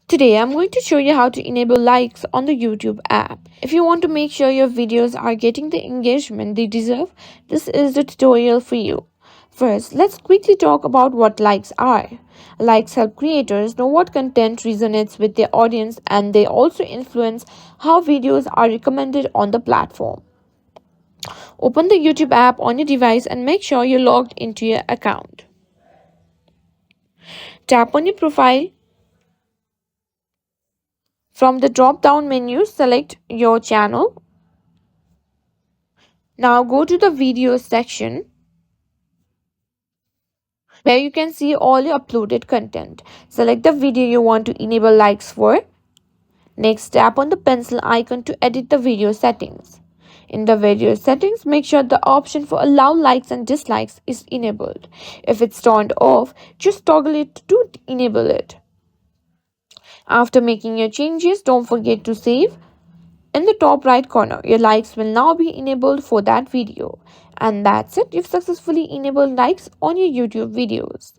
Today I'm going to show you how to enable likes on the YouTube app. If you want to make sure your videos are getting the engagement they deserve, this is the tutorial for you. First, let's quickly talk about what likes are. Likes help creators know what content resonates with their audience, and they also influence how videos are recommended on the platform. Open the YouTube app on your device and make sure you're logged into your account. Tap on your profile. From the drop down menu, select your channel. Now go to the videos section where you can see all your uploaded content. Select the video you want to enable likes for. Next, tap on the pencil icon to edit the video settings. In the video settings, make sure the option for allow likes and dislikes is enabled. If it's turned off, just toggle it to enable it. After making your changes, don't forget to save. In the top right corner, your likes will now be enabled for that video. And that's it, you've successfully enabled likes on your YouTube videos.